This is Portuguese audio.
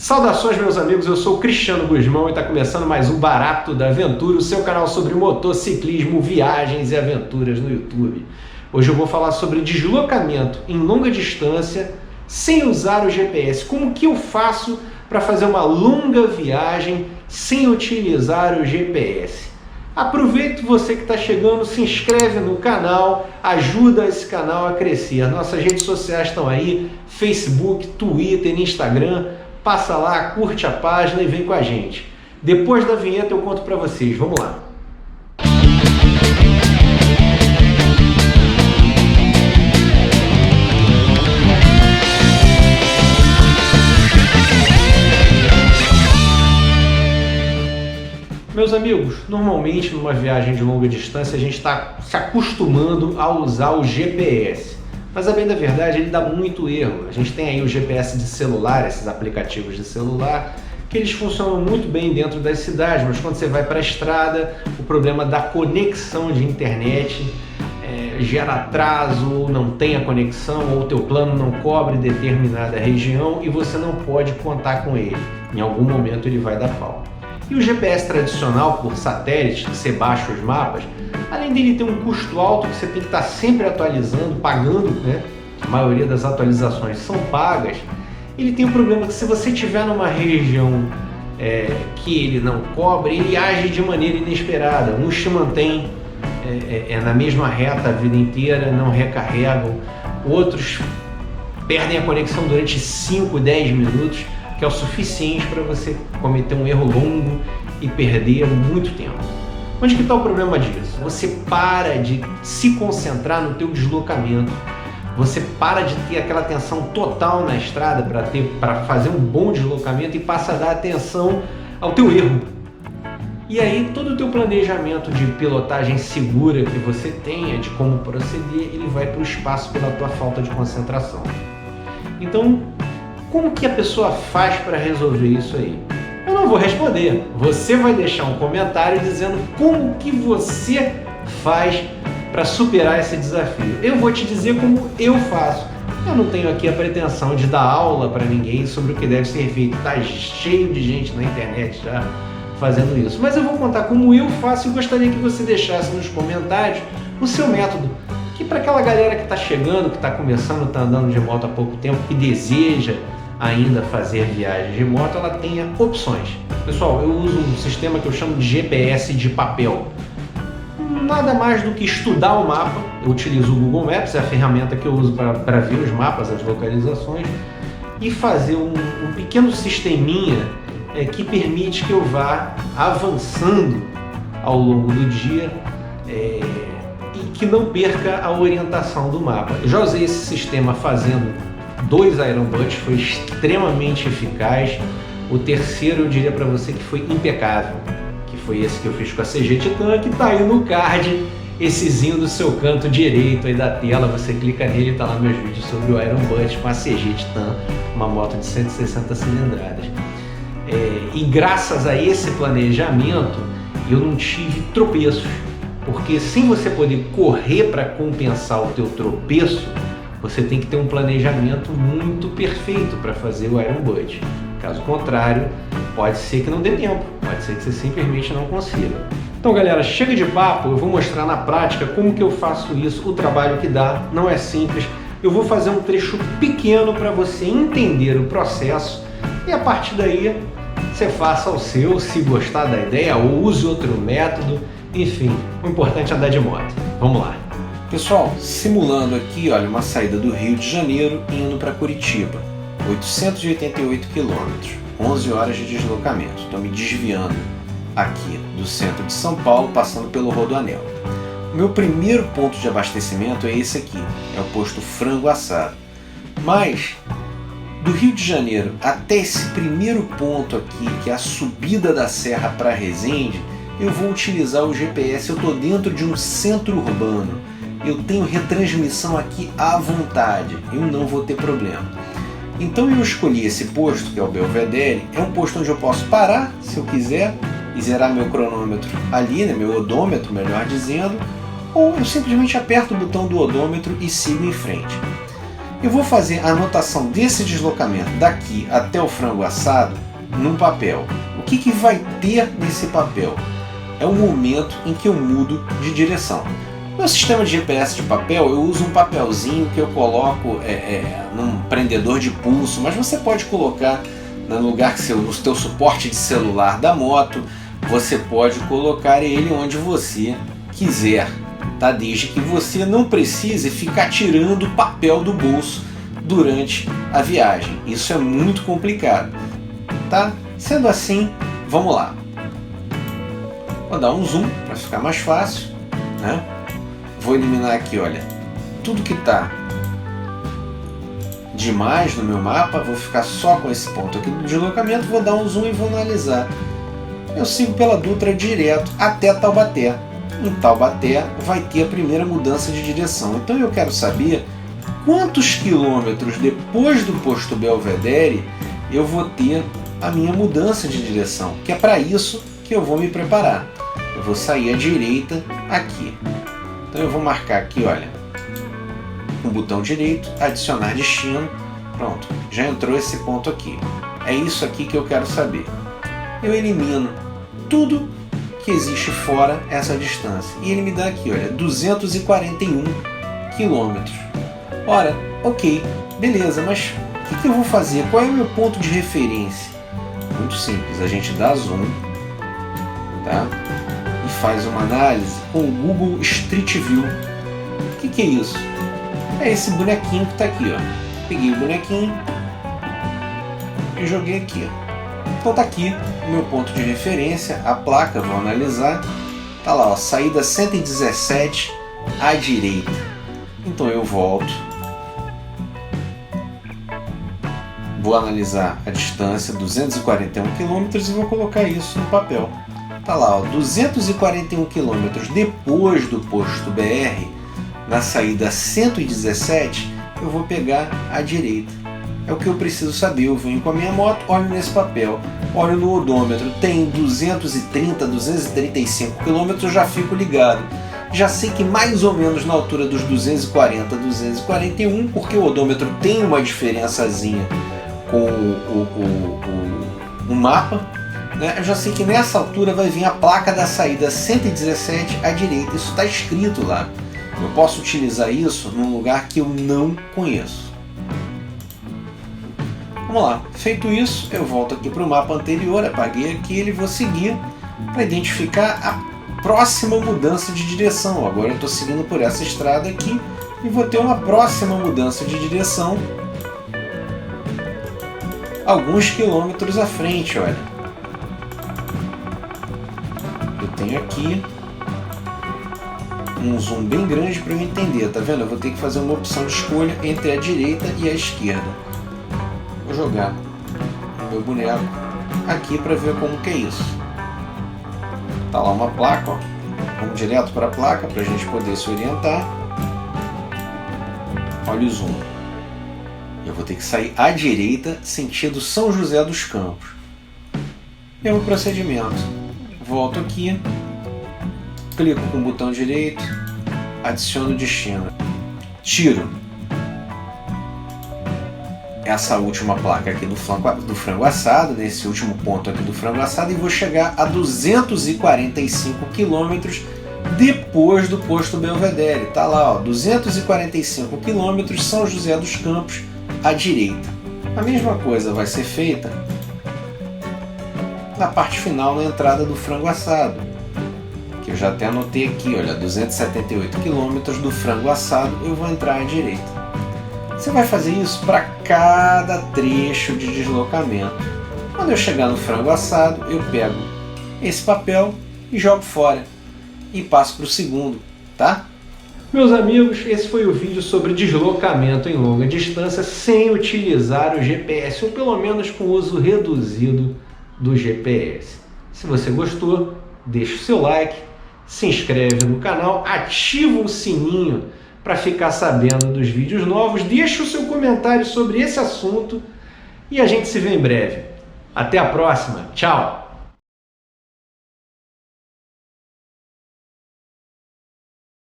Saudações, meus amigos, eu sou o Cristiano Guzmão e está começando mais um Barato da Aventura, o seu canal sobre motociclismo, viagens e aventuras no YouTube. Hoje eu vou falar sobre deslocamento em longa distância sem usar o GPS. Como que eu faço para fazer uma longa viagem sem utilizar o GPS? Aproveita você que está chegando, se inscreve no canal, ajuda esse canal a crescer. Nossas redes sociais estão aí, Facebook, Twitter, Instagram. Passa lá, curte a página e vem com a gente. Depois da vinheta eu conto para vocês. Vamos lá. Meus amigos, normalmente numa viagem de longa distância a gente está se acostumando a usar o GPS. Mas a bem da verdade, ele dá muito erro. A gente tem aí o GPS de celular, esses aplicativos de celular, que eles funcionam muito bem dentro das cidades, mas quando você vai para a estrada, o problema da conexão de internet gera atraso, ou não tem a conexão, ou o teu plano não cobre determinada região e você não pode contar com ele. Em algum momento ele vai dar pau. E o GPS tradicional, por satélite, que você baixa os mapas, além dele ter um custo alto que você tem que estar sempre atualizando, pagando, né? A maioria das atualizações são pagas. Ele tem um problema que se você estiver numa região que ele não cobre, ele age de maneira inesperada. Uns te mantêm na mesma reta a vida inteira, não recarregam. Outros perdem a conexão durante 5, 10 minutos, que é o suficiente para você cometer um erro longo e perder muito tempo. Onde que está o problema disso? Você para de se concentrar no teu deslocamento, você para de ter aquela atenção total na estrada para fazer um bom deslocamento e passa a dar atenção ao teu erro. E aí todo o teu planejamento de pilotagem segura que você tenha, de como proceder, ele vai para o espaço pela tua falta de concentração. Então, como que a pessoa faz para resolver isso aí? Eu não vou responder. Você vai deixar um comentário dizendo como que você faz para superar esse desafio. Eu vou te dizer como eu faço. Eu não tenho aqui a pretensão de dar aula para ninguém sobre o que deve ser feito. Está cheio de gente na internet já fazendo isso. Mas eu vou contar como eu faço e gostaria que você deixasse nos comentários o seu método. Que para aquela galera que está chegando, que está começando, está andando de moto há pouco tempo, que deseja ainda fazer viagens de moto, ela tenha opções. Pessoal, eu uso um sistema que eu chamo de GPS de papel. Nada mais do que estudar o mapa. Eu utilizo o Google Maps, é a ferramenta que eu uso para ver os mapas, as localizações, e fazer um pequeno sisteminha que permite que eu vá avançando ao longo do dia e que não perca a orientação do mapa. Eu já usei esse sistema fazendo 2 Iron Butts, foi extremamente eficaz. O terceiro eu diria para você que foi impecável, que foi esse que eu fiz com a CG Titan, que tá aí no card, essezinho do seu canto direito aí da tela. Você clica nele e tá lá meus vídeos sobre o Iron Butt com a CG Titan, uma moto de 160 cilindradas. E graças a esse planejamento eu não tive tropeços, porque sem você poder correr para compensar o teu tropeço, você tem que ter um planejamento muito perfeito para fazer o Iron Butt. Caso contrário, pode ser que não dê tempo, pode ser que você simplesmente não consiga. Então galera, chega de papo, eu vou mostrar na prática como que eu faço isso, o trabalho que dá, não é simples. Eu vou fazer um trecho pequeno para você entender o processo e a partir daí você faça o seu, se gostar da ideia, ou use outro método, enfim, o importante é andar de moto. Vamos lá! Pessoal, simulando aqui, olha, uma saída do Rio de Janeiro indo para Curitiba, 888 km, 11 horas de deslocamento. Estou me desviando aqui do centro de São Paulo, passando pelo Rodoanel. O meu primeiro ponto de abastecimento é esse aqui, é o posto Frango Assado. Mas do Rio de Janeiro até esse primeiro ponto aqui, que é a subida da serra para Resende, eu vou utilizar o GPS. Eu estou dentro de um centro urbano. Eu tenho retransmissão aqui à vontade, eu não vou ter problema. Então eu escolhi esse posto, que é o Belvedere. É um posto onde eu posso parar, se eu quiser, e zerar meu cronômetro ali, né, meu odômetro, melhor dizendo, ou eu simplesmente aperto o botão do odômetro e sigo em frente. Eu vou fazer a anotação desse deslocamento daqui até o frango assado num papel. O que vai ter nesse papel? É o momento em que eu mudo de direção. No sistema de GPS de papel, eu uso um papelzinho que eu coloco num prendedor de pulso, mas você pode colocar no lugar que o seu suporte de celular da moto, você pode colocar ele onde você quiser, tá? Desde que você não precise ficar tirando papel do bolso durante a viagem. Isso é muito complicado, tá? Sendo assim, vamos lá. Vou dar um zoom para ficar mais fácil, né? Vou eliminar aqui, olha, tudo que está demais no meu mapa, vou ficar só com esse ponto aqui do deslocamento, vou dar um zoom e vou analisar. Eu sigo pela Dutra direto até Taubaté. Em Taubaté vai ter a primeira mudança de direção. Então eu quero saber quantos quilômetros depois do posto Belvedere eu vou ter a minha mudança de direção, que é para isso que eu vou me preparar. Eu vou sair à direita aqui. Então eu vou marcar aqui, olha, com o botão direito, adicionar destino. Pronto, já entrou esse ponto aqui. É isso aqui que eu quero saber. Eu elimino tudo que existe fora essa distância. E ele me dá aqui, olha, 241 quilômetros. Ora, ok, beleza, mas o que eu vou fazer? Qual é o meu ponto de referência? Muito simples, a gente dá zoom, tá? E faz uma análise com o Google Street View. O que é isso? É esse bonequinho que está aqui, ó. Peguei o bonequinho e joguei aqui, ó. Então tá aqui o meu ponto de referência, a placa, vou analisar. Tá lá, ó, saída 117 à direita. Então eu volto. Vou analisar a distância, 241 km, e vou colocar isso no papel. Tá lá, ó, 241 km depois do posto BR, na saída 117, eu vou pegar à direita. É o que eu preciso saber. Eu venho com a minha moto, olho nesse papel, olho no odômetro, tem 230, 235 km, eu já fico ligado. Já sei que mais ou menos na altura dos 240, 241, porque o odômetro tem uma diferençazinha com o mapa, né? Eu já sei que nessa altura vai vir a placa da saída 117 à direita. Isso está escrito lá. Eu posso utilizar isso num lugar que eu não conheço. Vamos lá. Feito isso, eu volto aqui para o mapa anterior, apaguei aquele e vou seguir para identificar a próxima mudança de direção. Agora eu estou seguindo por essa estrada aqui e vou ter uma próxima mudança de direção alguns quilômetros à frente, olha. Eu tenho aqui um zoom bem grande para eu entender, tá vendo? Eu vou ter que fazer uma opção de escolha entre a direita e a esquerda. Vou jogar o meu boneco aqui para ver como que é isso. Tá lá uma placa, ó. Vamos direto para a placa para a gente poder se orientar. Olha o zoom. Eu vou ter que sair à direita, sentido São José dos Campos. Mesmo procedimento. Volto aqui, clico com o botão direito, adiciono destino. Tiro essa última placa aqui do frango assado, nesse último ponto aqui do frango assado, e vou chegar a 245 km depois do posto Belvedere. Tá lá, ó, 245 km, São José dos Campos à direita. A mesma coisa vai ser feita na parte final, na entrada do frango assado, que eu já até anotei aqui, olha, 278 km do frango assado, eu vou entrar à direita. Você vai fazer isso para cada trecho de deslocamento. Quando eu chegar no frango assado, eu pego esse papel e jogo fora e passo para o segundo, tá? Meus amigos, esse foi o vídeo sobre deslocamento em longa distância sem utilizar o GPS, ou pelo menos com uso reduzido do GPS. Se você gostou, deixa o seu like, se inscreve no canal, ativa o sininho para ficar sabendo dos vídeos novos, deixa o seu comentário sobre esse assunto e a gente se vê em breve. Até a próxima, tchau!